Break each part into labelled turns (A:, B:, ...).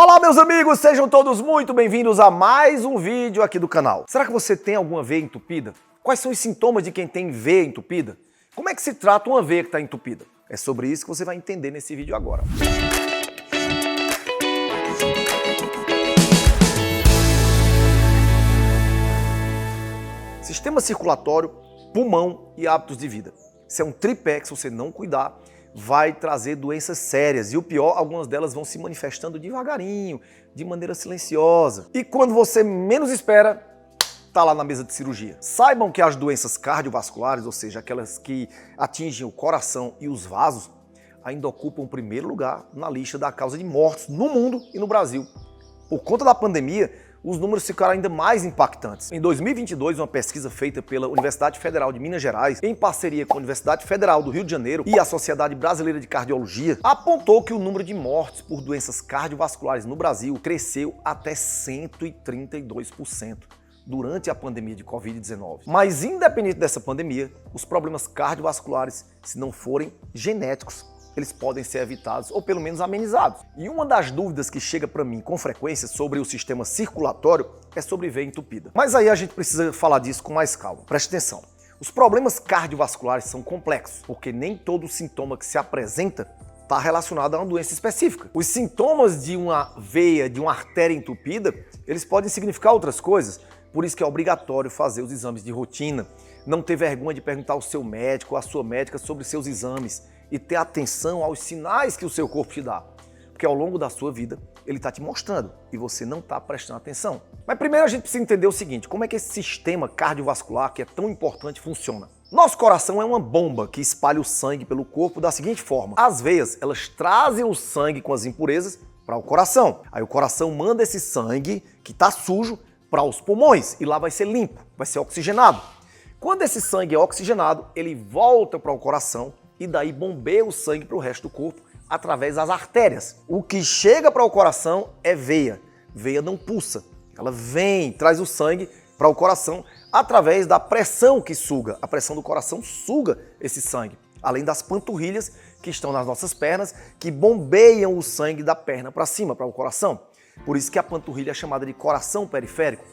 A: Olá meus amigos, sejam todos muito bem-vindos a mais um vídeo aqui do canal. Será que você tem alguma veia entupida? Quais são os sintomas de quem tem veia entupida? Como é que se trata uma veia que está entupida? É sobre isso que você vai entender nesse vídeo agora. Sistema circulatório, pulmão e hábitos de vida. Isso é um tripé que, se você não cuidar, vai trazer doenças sérias. E o pior, algumas delas vão se manifestando devagarinho, de maneira silenciosa. E quando você menos espera, tá lá na mesa de cirurgia. Saibam que as doenças cardiovasculares, ou seja, aquelas que atingem o coração e os vasos, ainda ocupam o primeiro lugar na lista da causa de mortes no mundo e no Brasil. Por conta da pandemia, os números ficaram ainda mais impactantes. Em 2022, uma pesquisa feita pela Universidade Federal de Minas Gerais, em parceria com a Universidade Federal do Rio de Janeiro e a Sociedade Brasileira de Cardiologia, apontou que o número de mortes por doenças cardiovasculares no Brasil cresceu até 132% durante a pandemia de Covid-19. Mas, independente dessa pandemia, os problemas cardiovasculares, se não forem genéticos, eles podem ser evitados ou pelo menos amenizados. E uma das dúvidas que chega para mim com frequência sobre o sistema circulatório é sobre veia entupida. Mas aí a gente precisa falar disso com mais calma. Preste atenção. Os problemas cardiovasculares são complexos, porque nem todo sintoma que se apresenta está relacionado a uma doença específica. Os sintomas de uma veia, de uma artéria entupida, eles podem significar outras coisas. Por isso que é obrigatório fazer os exames de rotina, não ter vergonha de perguntar ao seu médico ou à sua médica sobre seus exames e ter atenção aos sinais que o seu corpo te dá. Porque ao longo da sua vida, ele está te mostrando e você não está prestando atenção. Mas primeiro a gente precisa entender o seguinte, como é que esse sistema cardiovascular, que é tão importante, funciona? Nosso coração é uma bomba que espalha o sangue pelo corpo da seguinte forma. As veias, elas trazem o sangue com as impurezas para o coração. Aí o coração manda esse sangue, que está sujo, para os pulmões e lá vai ser limpo, vai ser oxigenado. Quando esse sangue é oxigenado, ele volta para o coração e daí bombeia o sangue para o resto do corpo através das artérias. O que chega para o coração é veia. Veia não pulsa, ela vem, traz o sangue para o coração através da pressão que suga. A pressão do coração suga esse sangue, além das panturrilhas que estão nas nossas pernas, que bombeiam o sangue da perna para cima, para o coração. Por isso que a panturrilha é chamada de coração periférico.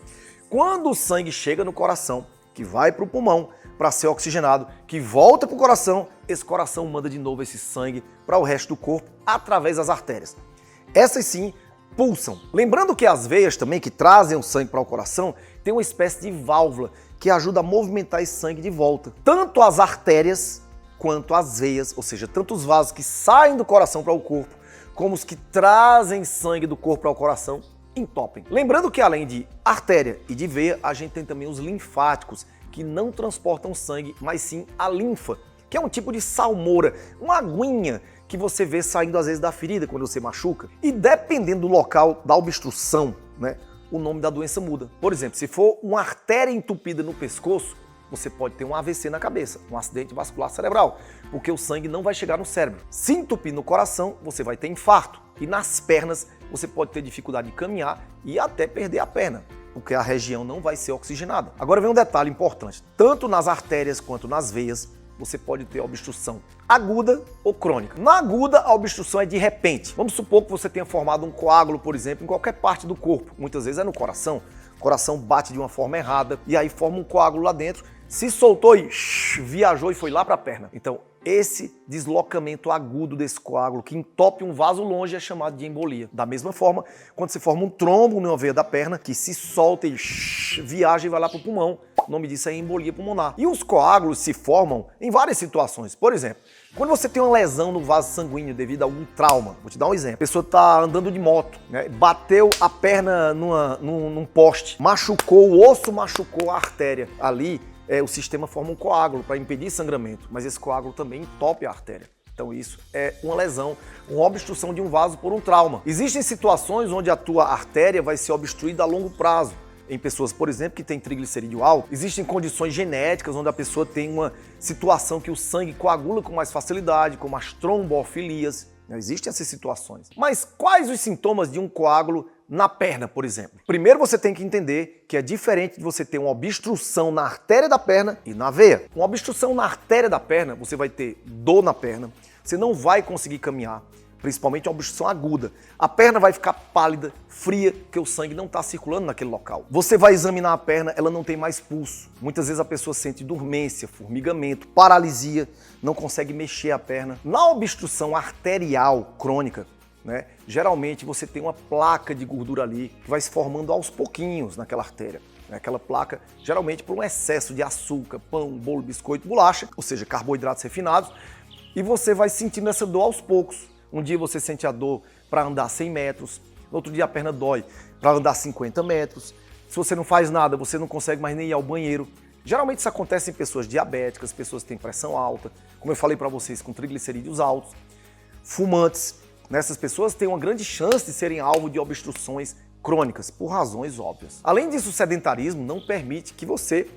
A: Quando o sangue chega no coração, que vai para o pulmão para ser oxigenado, que volta para o coração, esse coração manda de novo esse sangue para o resto do corpo através das artérias. Essas sim pulsam. Lembrando que as veias também, que trazem o sangue para o coração, tem uma espécie de válvula que ajuda a movimentar esse sangue de volta. Tanto as artérias quanto as veias, ou seja, tanto os vasos que saem do coração para o corpo, como os que trazem sangue do corpo para o coração, entopem. Lembrando que além de artéria e de veia, a gente tem também os linfáticos, que não transportam sangue, mas sim a linfa, que é um tipo de salmoura, uma aguinha que você vê saindo às vezes da ferida quando você machuca. E dependendo do local da obstrução, o nome da doença muda. Por exemplo, se for uma artéria entupida no pescoço, você pode ter um AVC na cabeça, um acidente vascular cerebral, porque o sangue não vai chegar no cérebro. Se entupir no coração, você vai ter infarto. E nas pernas, você pode ter dificuldade de caminhar e até perder a perna, porque a região não vai ser oxigenada. Agora vem um detalhe importante. Tanto nas artérias quanto nas veias, você pode ter obstrução aguda ou crônica. Na aguda, a obstrução é de repente. Vamos supor que você tenha formado um coágulo, por exemplo, em qualquer parte do corpo. Muitas vezes é no coração. O coração bate de uma forma errada e aí forma um coágulo lá dentro. Se soltou e viajou e foi lá para a perna. Então, esse deslocamento agudo desse coágulo que entope um vaso longe é chamado de embolia. Da mesma forma, quando se forma um trombo numa veia da perna, que se solta e viaja e vai lá para o pulmão, o nome disso é embolia pulmonar. E os coágulos se formam em várias situações. Por exemplo, quando você tem uma lesão no vaso sanguíneo devido a algum trauma, vou te dar um exemplo. A pessoa está andando de moto, bateu a perna num poste, machucou o osso, machucou a artéria. Ali, o sistema forma um coágulo para impedir sangramento, mas esse coágulo também entope a artéria. Então isso é uma lesão, uma obstrução de um vaso por um trauma. Existem situações onde a tua artéria vai ser obstruída a longo prazo. Em pessoas, por exemplo, que têm triglicerídeo alto, existem condições genéticas onde a pessoa tem uma situação que o sangue coagula com mais facilidade, como as trombofilias. Existem essas situações. Mas quais os sintomas de um coágulo na perna, por exemplo? Primeiro você tem que entender que é diferente de você ter uma obstrução na artéria da perna e na veia. Uma obstrução na artéria da perna, você vai ter dor na perna, você não vai conseguir caminhar, principalmente uma obstrução aguda. A perna vai ficar pálida, fria, porque o sangue não está circulando naquele local. Você vai examinar a perna, ela não tem mais pulso. Muitas vezes a pessoa sente dormência, formigamento, paralisia, não consegue mexer a perna. Na obstrução arterial crônica, geralmente você tem uma placa de gordura ali que vai se formando aos pouquinhos naquela artéria. Aquela placa, geralmente por um excesso de açúcar, pão, bolo, biscoito, bolacha, ou seja, carboidratos refinados, e você vai sentindo essa dor aos poucos. Um dia você sente a dor para andar 100 metros, no outro dia a perna dói para andar 50 metros. Se você não faz nada, você não consegue mais nem ir ao banheiro. Geralmente isso acontece em pessoas diabéticas, pessoas que têm pressão alta, como eu falei para vocês, com triglicerídeos altos, fumantes. Essas pessoas têm uma grande chance de serem alvo de obstruções crônicas, por razões óbvias. Além disso, o sedentarismo não permite que você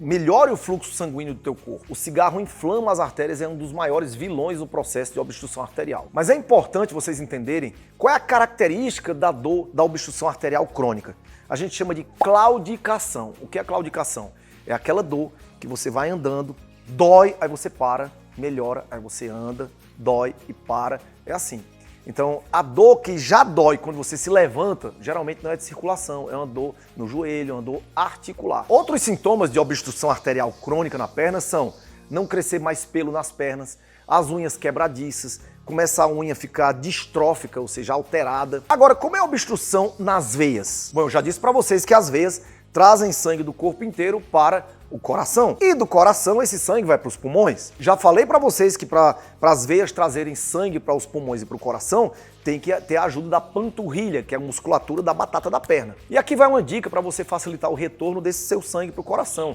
A: melhore o fluxo sanguíneo do teu corpo. O cigarro inflama as artérias e é um dos maiores vilões no processo de obstrução arterial. Mas é importante vocês entenderem qual é a característica da dor da obstrução arterial crônica. A gente chama de claudicação. O que é claudicação? É aquela dor que você vai andando, dói, aí você para, melhora, aí você anda, dói e para. É assim. Então, a dor que já dói quando você se levanta, geralmente não é de circulação, é uma dor no joelho, é uma dor articular. Outros sintomas de obstrução arterial crônica na perna são não crescer mais pelo nas pernas, as unhas quebradiças, começa a unha a ficar distrófica, ou seja, alterada. Agora, como é a obstrução nas veias? Bom, eu já disse para vocês que as veias trazem sangue do corpo inteiro para o coração. E do coração esse sangue vai para os pulmões. Já falei para vocês que para as veias trazerem sangue para os pulmões e para o coração, tem que ter a ajuda da panturrilha, que é a musculatura da batata da perna. E aqui vai uma dica para você facilitar o retorno desse seu sangue para o coração.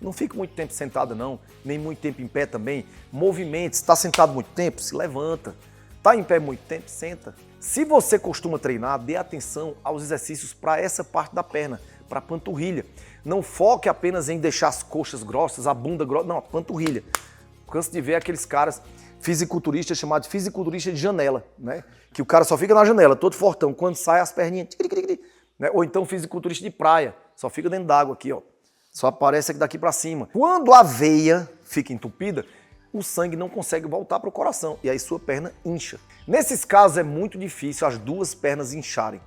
A: Não fique muito tempo sentado não, nem muito tempo em pé também. Movimente, se está sentado muito tempo, se levanta. Está em pé muito tempo, senta. Se você costuma treinar, dê atenção aos exercícios para essa parte da perna, para a panturrilha. Não foque apenas em deixar as coxas grossas, a bunda grossa, não, a panturrilha. Canso de ver aqueles caras fisiculturistas chamados fisiculturistas de janela, que o cara só fica na janela, todo fortão, quando sai as perninhas, ou então fisiculturista de praia, só fica dentro d'água aqui, ó. Só aparece aqui daqui para cima. Quando a veia fica entupida, o sangue não consegue voltar para o coração e aí sua perna incha. Nesses casos é muito difícil as duas pernas incharem.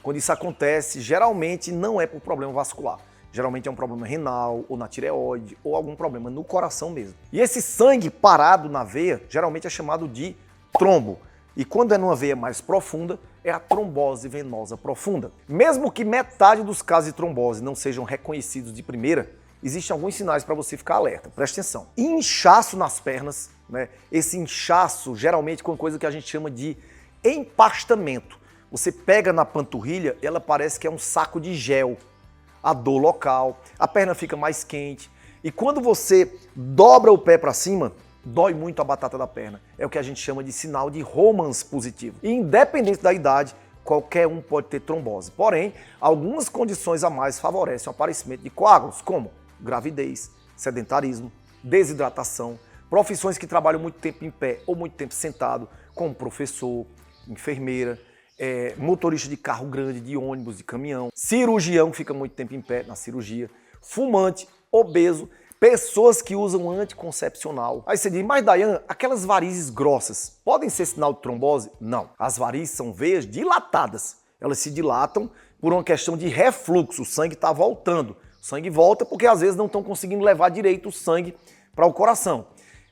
A: Quando isso acontece, geralmente não é por problema vascular. Geralmente é um problema renal, ou na tireoide, ou algum problema no coração mesmo. E esse sangue parado na veia, geralmente é chamado de trombo. E quando é numa veia mais profunda, é a trombose venosa profunda. Mesmo que metade dos casos de trombose não sejam reconhecidos de primeira, existem alguns sinais para você ficar alerta. Presta atenção. Inchaço nas pernas, esse inchaço geralmente com uma coisa que a gente chama de empastamento. Você pega na panturrilha, ela parece que é um saco de gel. A dor local, a perna fica mais quente. E quando você dobra o pé para cima, dói muito a batata da perna. É o que a gente chama de sinal de Romans positivo. E independente da idade, qualquer um pode ter trombose. Porém, algumas condições a mais favorecem o aparecimento de coágulos, como gravidez, sedentarismo, desidratação, profissões que trabalham muito tempo em pé ou muito tempo sentado, como professor, enfermeira, motorista de carro grande, de ônibus, de caminhão, cirurgião que fica muito tempo em pé na cirurgia, fumante, obeso, pessoas que usam anticoncepcional. Aí você diz, mas Dayan, aquelas varizes grossas podem ser sinal de trombose? Não. As varizes são veias dilatadas. Elas se dilatam por uma questão de refluxo. O sangue está voltando. O sangue volta porque às vezes não estão conseguindo levar direito o sangue para o coração.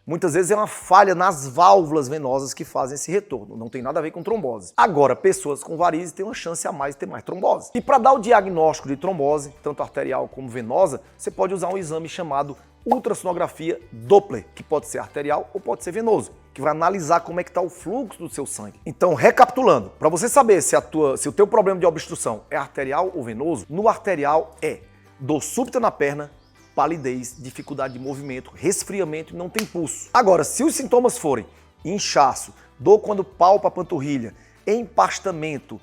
A: Muitas vezes é uma falha nas válvulas venosas que fazem esse retorno. Não tem nada a ver com trombose. Agora, pessoas com varizes têm uma chance a mais de ter mais trombose. E para dar o diagnóstico de trombose, tanto arterial como venosa, você pode usar um exame chamado ultrassonografia Doppler, que pode ser arterial ou pode ser venoso, que vai analisar como é que está o fluxo do seu sangue. Então, recapitulando, para você saber se o teu problema de obstrução é arterial ou venoso, no arterial é dor súbita na perna, palidez, dificuldade de movimento, resfriamento e não tem pulso. Agora, se os sintomas forem inchaço, dor quando palpa a panturrilha, empastamento,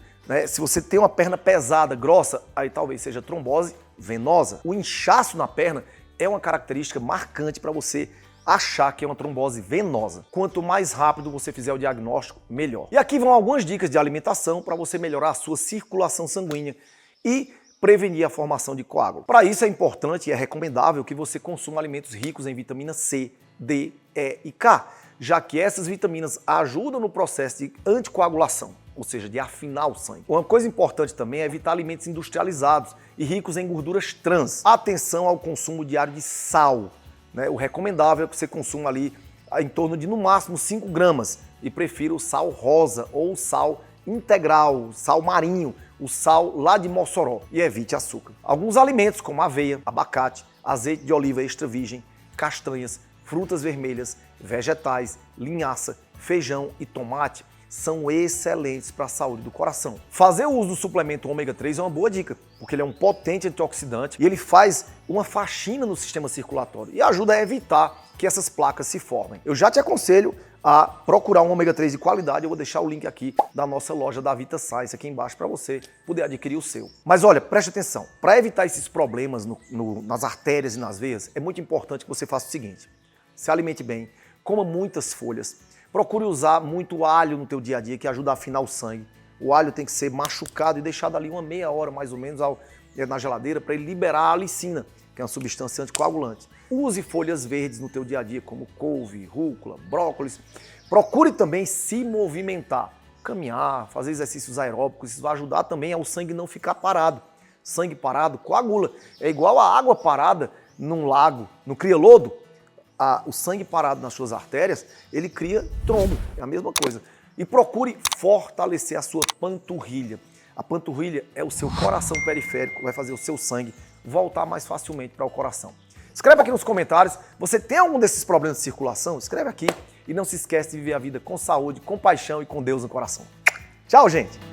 A: se você tem uma perna pesada, grossa, aí talvez seja trombose venosa. O inchaço na perna é uma característica marcante para você achar que é uma trombose venosa. Quanto mais rápido você fizer o diagnóstico, melhor. E aqui vão algumas dicas de alimentação para você melhorar a sua circulação sanguínea e prevenir a formação de coágulo. Para isso é importante e é recomendável que você consuma alimentos ricos em vitamina C, D, E e K. já que essas vitaminas ajudam no processo de anticoagulação, ou seja, de afinar o sangue. Uma coisa importante também é evitar alimentos industrializados e ricos em gorduras trans. Atenção ao consumo diário de sal, né? O recomendável é que você consuma ali em torno de no máximo 5 gramas e prefira o sal rosa ou o sal integral, sal marinho, o sal lá de Mossoró, e evite açúcar. Alguns alimentos como aveia, abacate, azeite de oliva extra virgem, castanhas, frutas vermelhas, vegetais, linhaça, feijão e tomate são excelentes para a saúde do coração. Fazer o uso do suplemento ômega 3 é uma boa dica, porque ele é um potente antioxidante e ele faz uma faxina no sistema circulatório e ajuda a evitar que essas placas se formem. Eu já te aconselho a procurar um ômega 3 de qualidade. Eu vou deixar o link aqui da nossa loja da Vita Science aqui embaixo para você poder adquirir o seu. Mas olha, preste atenção, para evitar esses problemas nas artérias e nas veias, é muito importante que você faça o seguinte: se alimente bem, coma muitas folhas, procure usar muito alho no teu dia a dia, que ajuda a afinar o sangue. O alho tem que ser machucado e deixado ali uma meia hora mais ou menos na geladeira para ele liberar a alicina, que é uma substância anticoagulante. Use folhas verdes no teu dia a dia, como couve, rúcula, brócolis. Procure também se movimentar, caminhar, fazer exercícios aeróbicos. Isso vai ajudar também ao sangue não ficar parado. Sangue parado coagula. É igual a água parada num lago, não cria lodo? O sangue parado nas suas artérias, ele cria trombo, é a mesma coisa. E procure fortalecer a sua panturrilha. A panturrilha é o seu coração periférico, vai fazer o seu sangue voltar mais facilmente para o coração. Escreve aqui nos comentários, você tem algum desses problemas de circulação? Escreve aqui e não se esquece de viver a vida com saúde, com paixão e com Deus no coração. Tchau, gente!